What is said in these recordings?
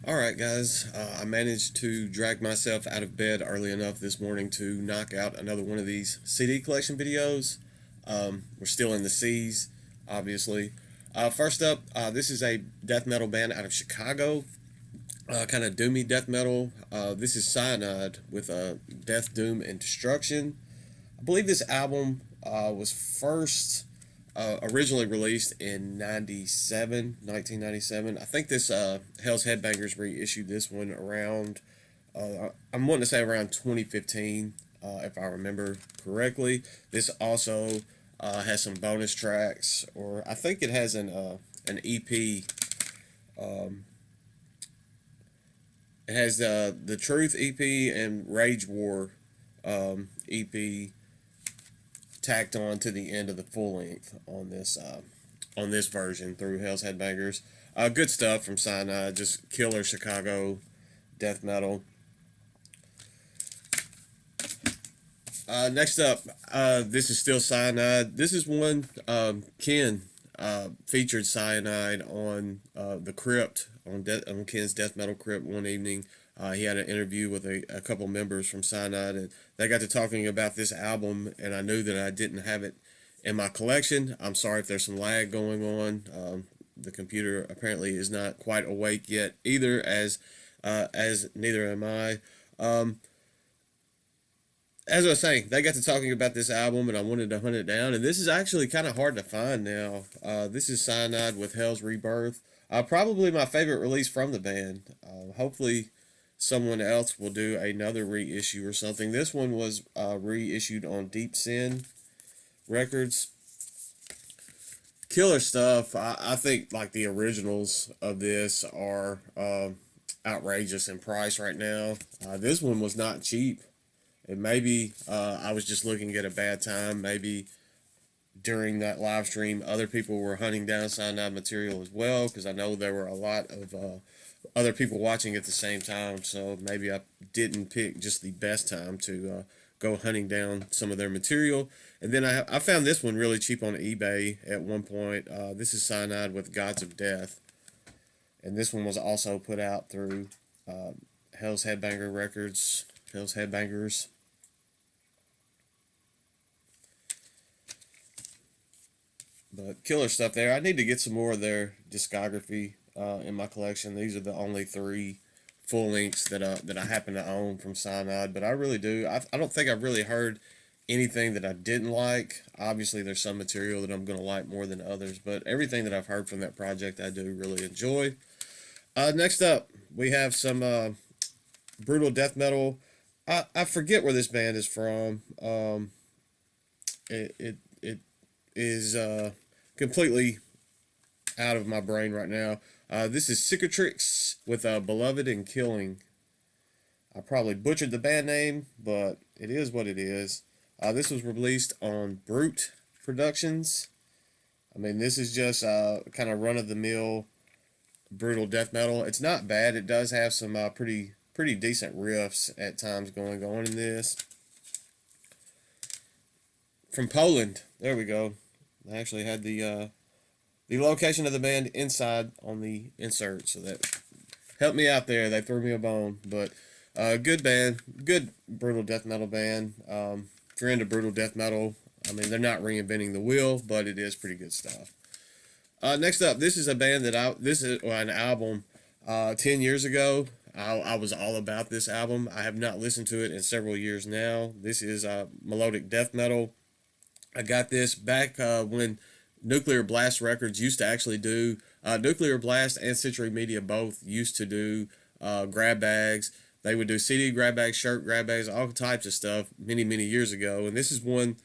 Alright guys, I managed to drag myself out of bed early enough this morning to knock out another one of these CD collection videos. We're still in the C's, obviously. First up, this is a death metal band out of Chicago, kind of doomy death metal. This is Cyanide with Death, Doom, and Destruction. I believe this album was first originally released in 1997. I think this Hell's Headbangers reissued this one around, I'm wanting to say around 2015, if I remember correctly. This also has some bonus tracks, or I think it has an EP. Um, it has the Truth EP and Rage War EP tacked on to the end of the full length on this version through Hell's Headbangers. Good stuff from Cyanide, just killer Chicago death metal. Next up, this is still Cyanide. This is one Ken featured Cyanide on the Crypt on Ken's death metal Crypt one evening. He had an interview with a couple members from Cyanide, and they got to talking about this album, and I knew that I didn't have it in my collection. I'm sorry if there's some lag going on. The computer apparently is not quite awake yet either, as neither am I. As I was saying, they got to talking about this album, and I wanted to hunt it down. And this is actually kind of hard to find now. This is Cyanide with Hell's Rebirth. Probably my favorite release from the band. Hopefully, someone else will do another reissue or something. This one was reissued on Deep Sin Records. Killer stuff. I think like the originals of this are outrageous in price right now. This one was not cheap. And maybe I was just looking at a bad time. Maybe during that live stream, other people were hunting down Cyanide material as well, because I know there were a lot of other people watching at the same time. So maybe I didn't pick just the best time to go hunting down some of their material. And then I found this one really cheap on eBay at one point. This is Cyanide with Gods of Death. And this one was also put out through Hell's Headbanger Records. Hell's Headbangers. But killer stuff there. I need to get some more of their discography in my collection. These are the only three full lengths that I happen to own from Cyanide. But I really do. I don't think I've really heard anything that I didn't like. Obviously, there's some material that I'm going to like more than others. But everything that I've heard from that project, I do really enjoy. Next up, we have some brutal death metal. I forget where this band is from. It is completely out of my brain right now. This is Cicatrix with Beloved and Killing. I probably butchered the band name, but it is what it is. This was released on Brute Productions. I mean, this is just kind of run of the mill brutal death metal. It's not bad. It does have some pretty decent riffs at times going on in this. From Poland, there we go. I actually had the location of the band inside on the insert, so that helped me out there. They threw me a bone, but good band, good brutal death metal band. If you're into brutal death metal, I mean they're not reinventing the wheel, but it is pretty good stuff. Next up, this is a band this is an album 10 years ago. I was all about this album. I have not listened to it in several years now. This is melodic death metal. I got this back when Nuclear Blast Records used to actually do, Nuclear Blast and Century Media both used to do grab bags. They would do CD grab bags, shirt grab bags, all types of stuff many years ago. And this is one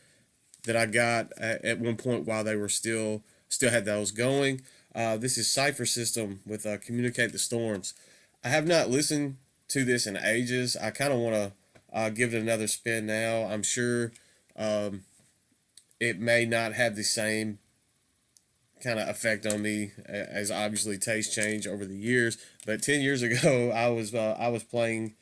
that I got at one point while they were still had those going. This is Cypher System with Communicate the Storms. I have not listened to this in ages. I kind of want to give it another spin now. I'm sure it may not have the same kind of effect on me as obviously taste change over the years. But 10 years ago, I was playing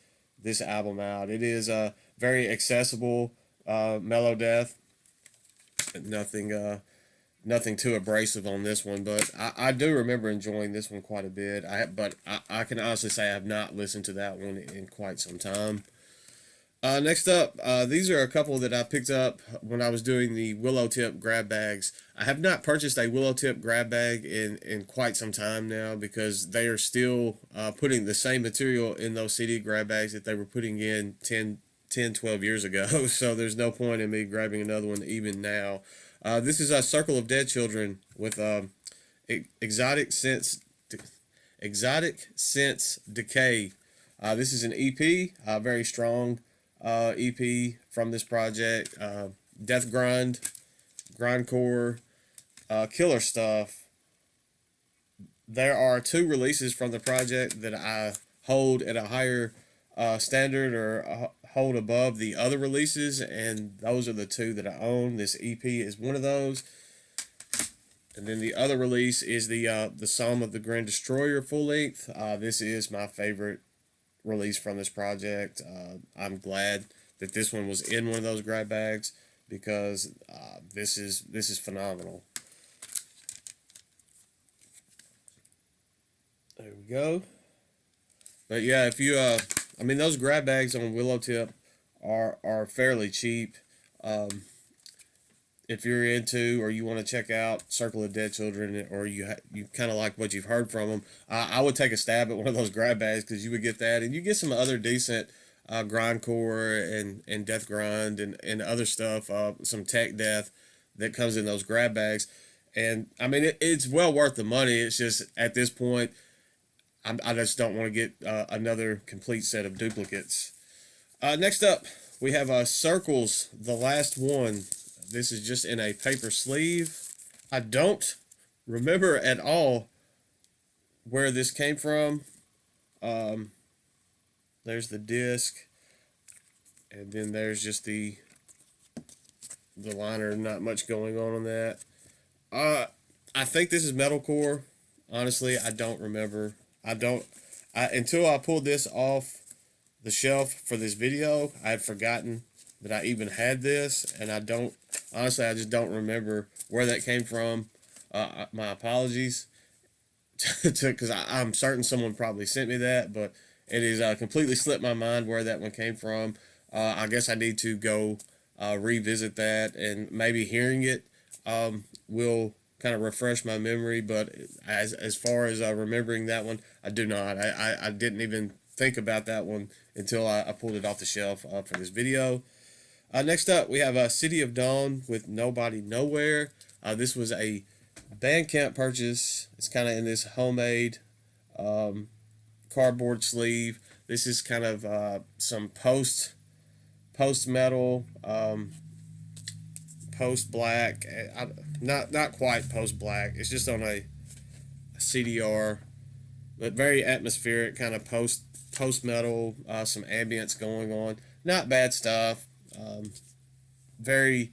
this album out. It is very accessible, mellow death. Nothing nothing too abrasive on this one, but I do remember enjoying this one quite a bit. I can honestly say I have not listened to that one in quite some time. Next up, these are a couple that I picked up when I was doing the Willow Tip grab bags. I have not purchased a Willow Tip grab bag in quite some time now because they are still putting the same material in those CD grab bags that they were putting in 12 years ago. So there's no point in me grabbing another one even now. This is a Circle of Dead Children with Exotic Sense Decay. This is an EP, very strong EP from this project. Death grind, grindcore, killer stuff. There are 2 releases from the project that I hold at a higher standard or hold above the other releases, and those are the 2 that I own. This EP is one of those. And then the other release is the Psalm of the Grand Destroyer full length. This is my favorite release from this project. I'm glad that this one was in one of those grab bags because this is phenomenal. There we go. But yeah, if you I mean those grab bags on Willow Tip are fairly cheap. If you're into or you want to check out Circle of Dead Children, or you kind of like what you've heard from them, I would take a stab at one of those grab bags because you would get that, and you get some other decent grindcore and death grind and other stuff, some tech death that comes in those grab bags. And I mean it's well worth the money. It's just at this point I just don't want to get another complete set of duplicates. Next up, we have Circles, the last one. This is just in a paper sleeve. I don't remember at all where this came from. There's the disc, and then there's just the liner. Not much going on that. I think this is metalcore. Honestly, I don't remember. Until I pulled this off the shelf for this video, I had forgotten that I even had this, and I just don't remember where that came from. My apologies, because I'm certain someone probably sent me that, but it is completely slipped my mind where that one came from. I guess I need to go revisit that, and maybe hearing it will kind of refresh my memory. But as far as remembering that one, I do not. I didn't even think about that one until I pulled it off the shelf for this video. Next up, we have City of Dawn with Nobody Nowhere. This was a Bandcamp purchase. It's kind of in this homemade cardboard sleeve. This is kind of some post metal, post black. Not quite post black. It's just on a CDR, but very atmospheric, kind of post metal. Some ambience going on. Not bad stuff. Very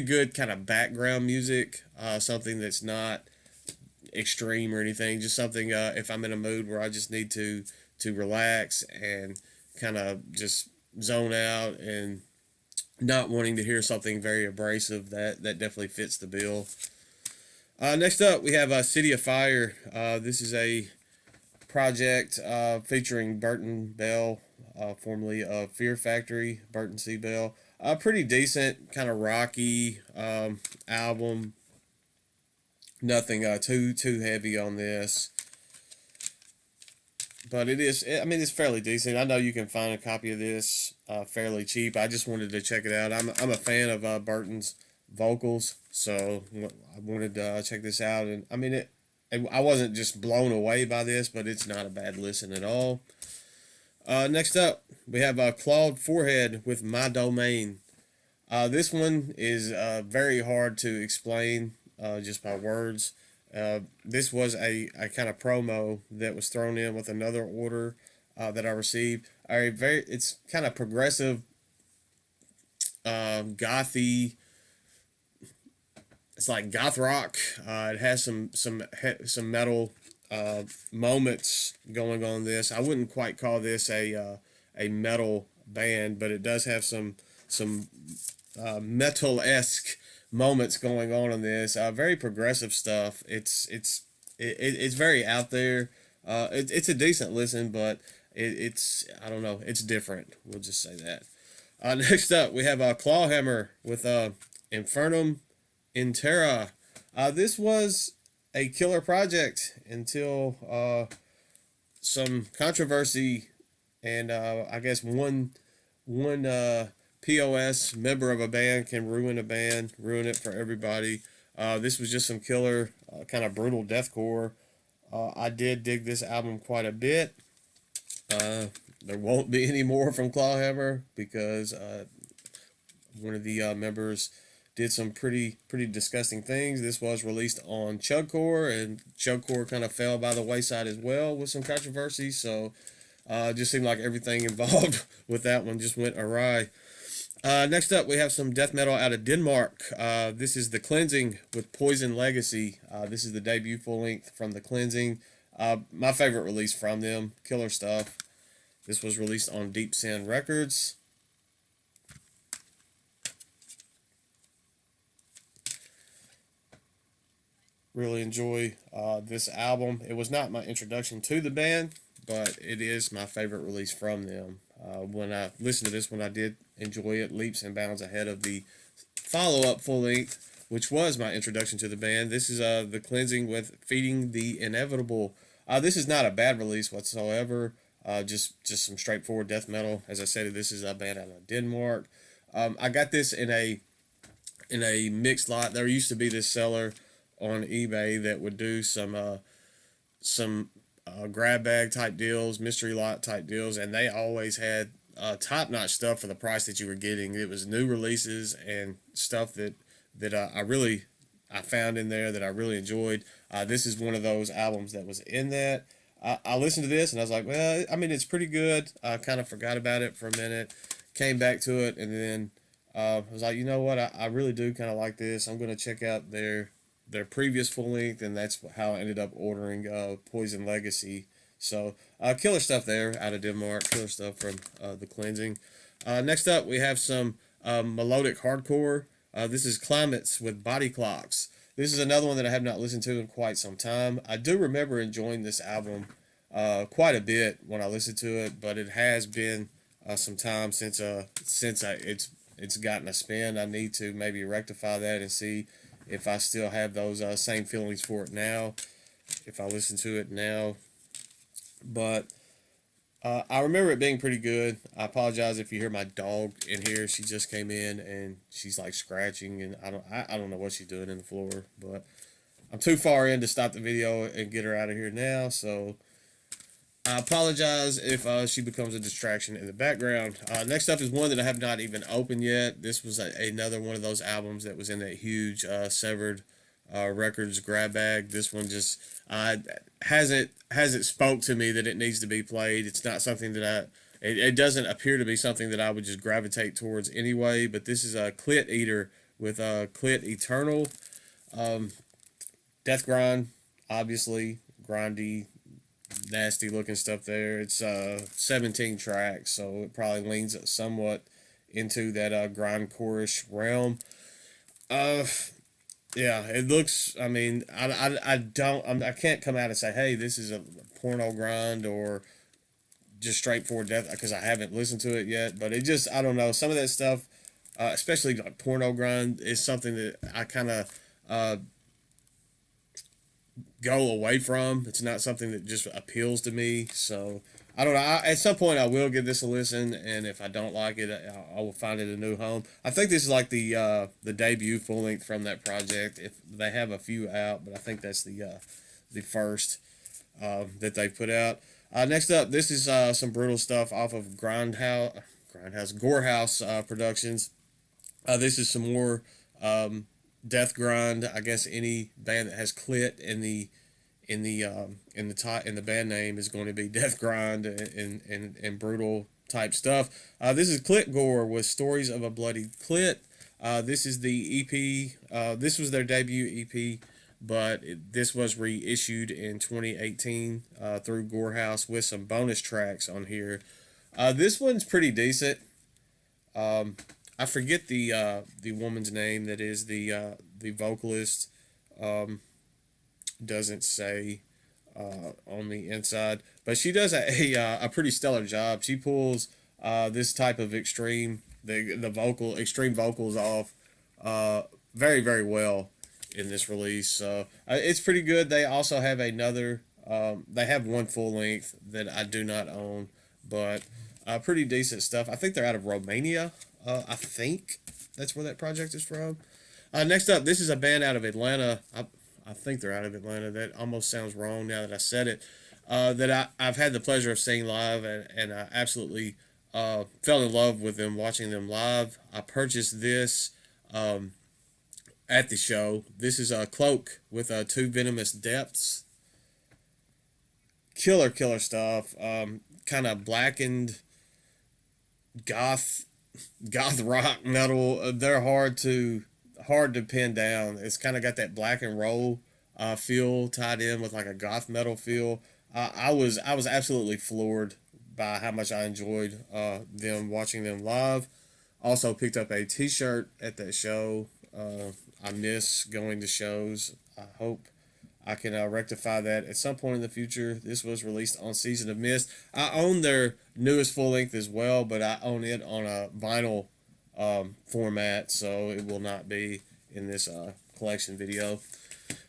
good kind of background music. Something that's not extreme or anything. Just something if I'm in a mood where I just need to relax and kind of just zone out and not wanting to hear something very abrasive, that definitely fits the bill. Next up, we have City of Fire. This is a project featuring Burton Bell, formerly of Fear Factory, Burton C. Bell. Pretty decent, kind of rocky album. Nothing too heavy on this, but it is. I mean, it's fairly decent. I know you can find a copy of this fairly cheap. I just wanted to check it out. I'm a fan of Burton's vocals, so I wanted to check this out. And I mean, I wasn't just blown away by this, but it's not a bad listen at all. Next up, we have Clawed Forehead with My Domain. This one is very hard to explain just by words. This was a kind of promo that was thrown in with another order that I received. It's kind of progressive, gothy. It's like goth rock. It has some metal moments going on this. I wouldn't quite call this a metal band, but it does have some metal-esque moments going on in this. Very progressive stuff. It's very out there. It's a decent listen, but it's I don't know. It's different. We'll just say that. Next up, we have Clawhammer with Infernum Intera. This was a killer project until some controversy, and I guess one POS member of a band can ruin a band, ruin it for everybody. This was just some killer, kind of brutal deathcore. I did dig this album quite a bit. There won't be any more from Clawhammer because one of the members did some pretty disgusting things. This was released on Chugcore, and Chugcore kind of fell by the wayside as well with some controversy. So it just seemed like everything involved with that one just went awry. Next up, we have some death metal out of Denmark. This is The Cleansing with Poison Legacy. This is the debut full length from The Cleansing. My favorite release from them. Killer stuff. This was released on Deep Sin Records. Really enjoy this album. It was not my introduction to the band, but it is my favorite release from them. When I listened to this one, I did enjoy it leaps and bounds ahead of the follow-up full length, which was my introduction to the band. This is The Cleansing with Feeding the Inevitable. This is not a bad release whatsoever. Just some straightforward death metal. As I said, this is a band out of Denmark. I got this in a mixed lot. There used to be this seller on eBay that would do some grab bag type deals, mystery lot type deals, and they always had top notch stuff for the price that you were getting. It was new releases and stuff that I found in there that I really enjoyed. This is one of those albums that was in that. I listened to this and I was like, well, I mean, it's pretty good. I kind of forgot about it for a minute, came back to it, and then I was like, you know what? I really do kind of like this. I'm going to check out their previous full length, and that's how I ended up ordering Poison Legacy. So killer stuff there out of Denmark. Killer stuff from The Cleansing. Next up, we have some Melodic Hardcore. This is Climates with Body Clocks. This is another one that I have not listened to in quite some time. I do remember enjoying this album quite a bit when I listened to it, but it has been some time since it's gotten a spin. I need to maybe rectify that and see if I still have those same feelings for it now, if I listen to it now. But I remember it being pretty good. I apologize if you hear my dog in here. She just came in and she's like scratching, and I don't know what she's doing in the floor, but I'm too far in to stop the video and get her out of here now. So I apologize if she becomes a distraction in the background. Next up is one that I have not even opened yet. This was another one of those albums that was in that huge Severed Records grab bag. This one just hasn't spoke to me that it needs to be played. It's not something that it doesn't appear to be something that I would just gravitate towards anyway. But this is a Clit Eater with Clit Eternal. Death grind, obviously grindy, nasty looking stuff there. It's 17 tracks, so it probably leans somewhat into that grindcore-ish realm. Yeah, it looks. I mean, I can't come out and say, hey, this is a porno grind or just straightforward death, because I haven't listened to it yet. But it just, I don't know. Some of that stuff, especially like porno grind, is something that I kind of go away from. It's not something that just appeals to me. So I don't know. At some point, I will give this a listen, and if I don't like it, I will find it a new home. I think this is like the debut full length from that project. If they have a few out, but I think that's the first that they put out. Next up, this is some brutal stuff off of Gorehouse Productions. This is some more death grind. I guess any band that has clit in the band name is going to be death grind and brutal type stuff. This is Clit Gore with Stories of a Bloody Clit. This is the EP. This was their debut EP, but this was reissued in 2018 through Gorehouse with some bonus tracks on here. This one's pretty decent. I forget the woman's name that is the vocalist. Um, doesn't say on the inside, but she does a pretty stellar job. She pulls this type of the vocal extreme vocals off very very well in this release. So it's pretty good. They also have another. They have one full length that I do not own, but pretty decent stuff. I think they're out of Romania. I think that's where that project is from. Next up, this is a band out of Atlanta. I think they're out of Atlanta. That almost sounds wrong now that I said it. I've had the pleasure of seeing live, and I absolutely fell in love with them watching them live. I purchased this at the show. This is a Cloak with Two Venomous Depths. Killer stuff. Kind of blackened goth rock metal. They're hard to pin down. It's kind of got that black and roll feel tied in with like a goth metal feel. I was absolutely floored by how much I enjoyed them watching them live. Also picked up a T-shirt at that show. I miss going to shows. I hope I can rectify that at some point in the future. This was released on Season of Mist. I own their newest full length as well, but I own it on a vinyl format, so it will not be in this collection video.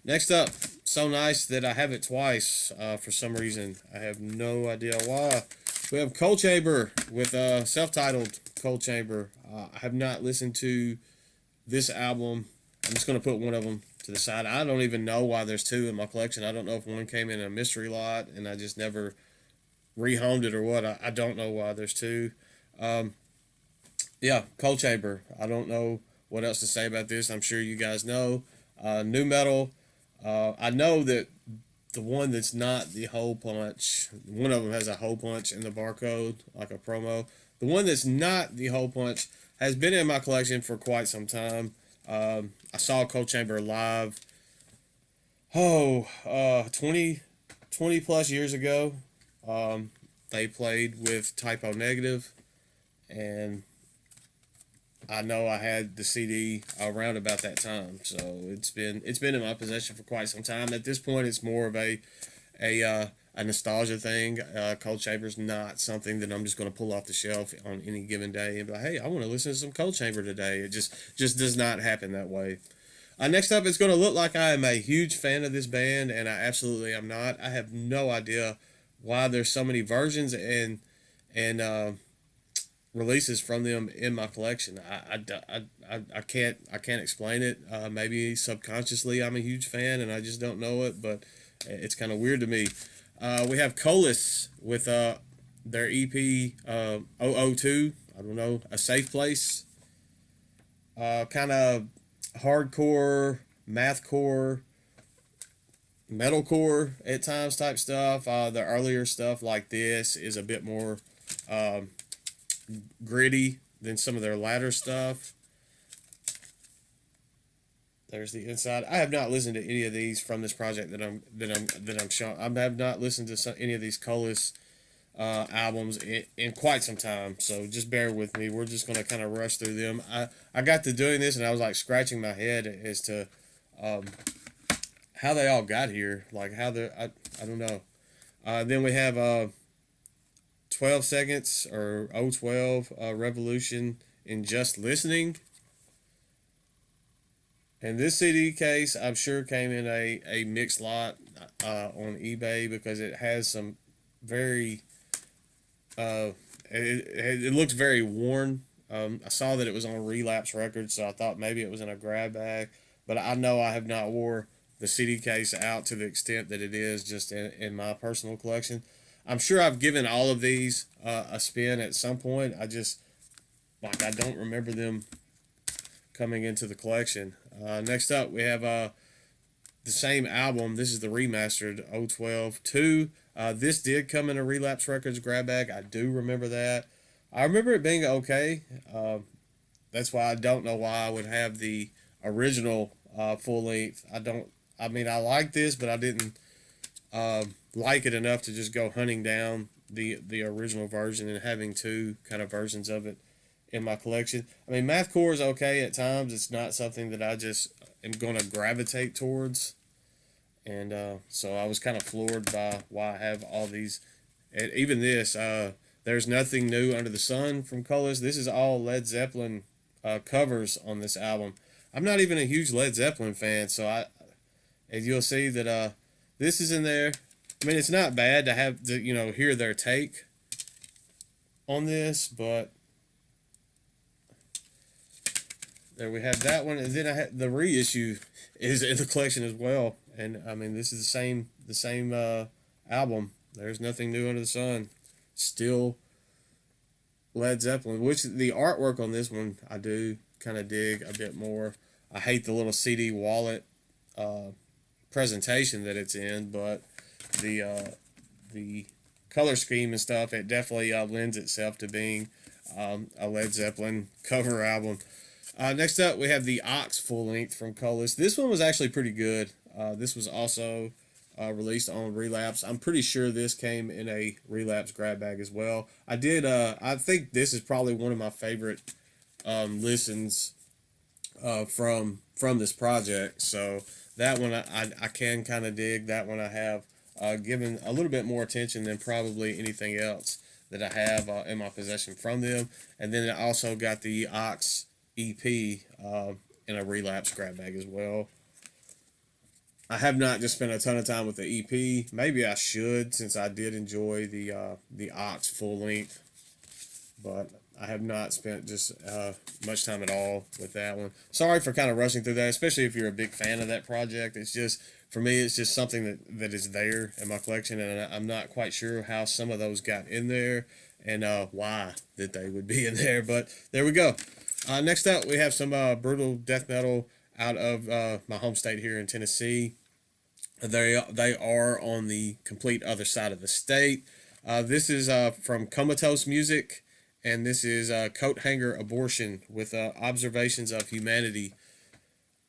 Next up, so nice that I have it twice for some reason. I have no idea why. We have Cold Chamber with self-titled Cold Chamber. I have not listened to this album. I'm just going to put one of them to the side. I don't even know why there's two in my collection. I don't know if one came in a mystery lot and I just never rehomed it or what. I don't know why there's two. Yeah, Cold Chamber. I don't know what else to say about this. I'm sure you guys know. New metal. I know that the one that's not the hole punch, one of them has a hole punch in the barcode, like a promo. The one that's not the hole punch has been in my collection for quite some time. I saw Cold Chamber live, 20 plus years ago. They played with Typo Negative, and I know I had the CD around about that time, so it's been in my possession for quite some time. At this point, it's more of a nostalgia thing. Cold Chamber's not something that I'm just going to pull off the shelf on any given day and be like, hey, I want to listen to some Cold Chamber today. It just does not happen that way. Next up, it's going to look like I am a huge fan of this band, and I absolutely am not. I have no idea why there's so many versions and releases from them in my collection. I can't explain it. Maybe subconsciously I'm a huge fan and I just don't know it, but it's kind of weird to me. We have Colas with their EP 002. I don't know, A Safe Place. Kind of hardcore, mathcore, metalcore at times type stuff. The earlier stuff like this is a bit more gritty than some of their latter stuff. There's the inside. I have not listened to any of these from this project that I'm showing. I have not listened to any of these Colas albums in quite some time, so just bear with me. We're just going to kind of rush through them. I got to doing this and I was like scratching my head as to how they all got here, like how I don't know. Then we have 12 Seconds or 012 Revolution in Just Listening. And this CD case, I'm sure came in a mixed lot on eBay because it has some very it looks very worn. I saw that it was on Relapse Records, so I thought maybe it was in a grab bag. But I know I have not wore the CD case out to the extent that it is just in my personal collection. I'm sure I've given all of these a spin at some point. I don't remember them coming into the collection. Next up, we have the same album. This is the remastered 012 2. This did come in a Relapse Records grab bag. I do remember that. I remember it being okay. That's why I don't know why I would have the original full length. I mean, I like this, but I didn't like it enough to just go hunting down the original version and having two kind of versions of it in my collection. I mean, mathcore is okay at times. It's not something that I just am going to gravitate towards. And so I was kind of floored by why I have all these. And even this, there's nothing new under the sun from Colors. This is all Led Zeppelin covers on this album. I'm not even a huge Led Zeppelin fan, so as you'll see that this is in there. I mean, it's not bad to have to hear their take on this, but there we have that one, and then I had the reissue is in the collection as well. And I mean, this is the same album. There's nothing new under the sun. Still Led Zeppelin, which the artwork on this one I do kind of dig a bit more. I hate the little CD wallet presentation that it's in, but the color scheme and stuff, it definitely lends itself to being a Led Zeppelin cover album. Next up, we have the Ox full length from Colors. This one was actually pretty good. This was also released on Relapse. I'm pretty sure this came in a Relapse grab bag as well. I did. I think this is probably one of my favorite listens from this project. So that one I can kind of dig. That one I have given a little bit more attention than probably anything else that I have in my possession from them. And then I also got the Ox EP in a Relapse grab bag as well. I have not just spent a ton of time with the EP. Maybe I should, since I did enjoy the Ox full length, but I have not spent just much time at all with that one. Sorry for kind of rushing through that, especially if you're a big fan of that project. It's just, for me, it's just something that is there in my collection, and I'm not quite sure how some of those got in there and why that they would be in there. But there we go. Next up, we have some brutal death metal out of my home state here in Tennessee. They are on the complete other side of the state. This is from Comatose Music, and this is Coat Hanger Abortion with Observations of Humanity.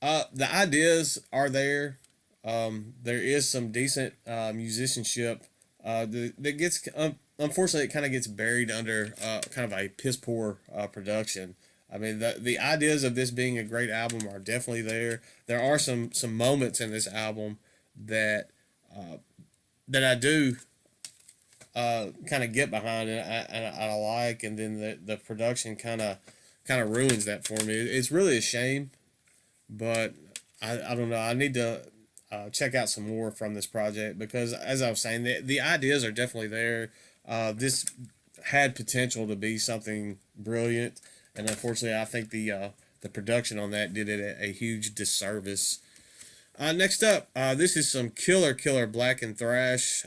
The ideas are there. There is some decent musicianship that gets, unfortunately, it kind of gets buried under kind of a piss poor production. I mean, the ideas of this being a great album are definitely there. There are some moments in this album that I do kind of get behind and I like, and then the production kind of ruins that for me. It's really a shame, but I don't know. I need to check out some more from this project, because, as I was saying, the ideas are definitely there. This had potential to be something brilliant, and unfortunately, I think the production on that did it a huge disservice. Next up, this is some killer black and thrash.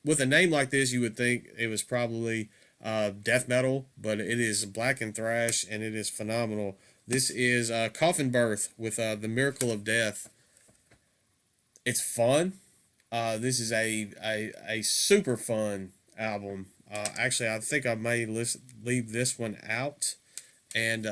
With a name like this, you would think it was probably death metal, but it is black and thrash, and it is phenomenal. This is Coffin Birth with The Miracle of Death. It's fun. This is a super fun album. Actually, I think I may leave this one out and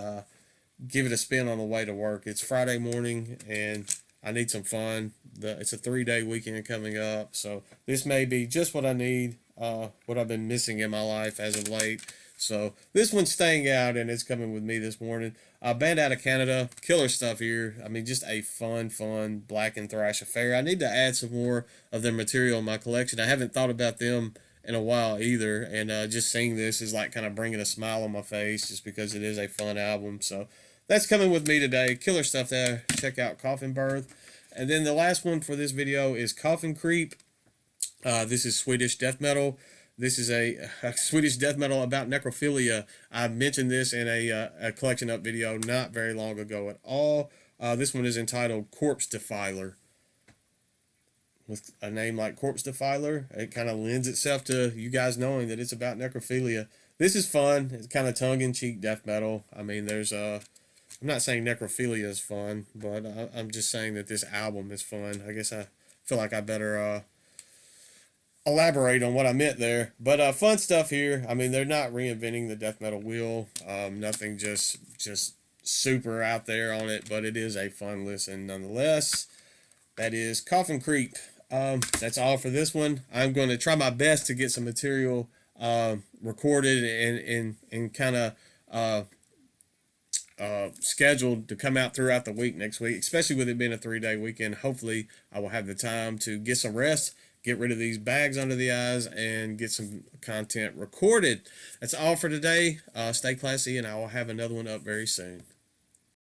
give it a spin on the way to work. It's Friday morning, and I need some fun. It's a 3-day weekend coming up, so this may be just what I need, what I've been missing in my life as of late. So this one's staying out, and it's coming with me this morning. Band out of Canada, killer stuff here. I mean, just a fun black and thrash affair. I need to add some more of their material in my collection. I haven't thought about them in a while either, and just seeing this is like kind of bringing a smile on my face, just because it is a fun album. So that's coming with me today. Killer stuff there. Check out Coffin Birth. And then the last one for this video is Coffin Creep. This is Swedish death metal. This is a Swedish death metal about necrophilia. I mentioned this in a collection up video not very long ago at all. This one is entitled Corpse Defiler. With a name like Corpse Defiler, it kind of lends itself to you guys knowing that it's about necrophilia. This is fun. It's kind of tongue-in-cheek death metal. I mean, there's I'm not saying necrophilia is fun, but I'm just saying that this album is fun. I guess I feel like I better elaborate on what I meant there. But fun stuff here. I mean, they're not reinventing the death metal wheel. Nothing just super out there on it, but it is a fun listen nonetheless. That is Coffin Creep. That's all for this one. I'm going to try my best to get some material recorded and kind of scheduled to come out throughout the week next week, especially with it being a 3-day weekend. Hopefully, I will have the time to get some rest, get rid of these bags under the eyes, and get some content recorded. That's all for today. Stay classy, and I will have another one up very soon.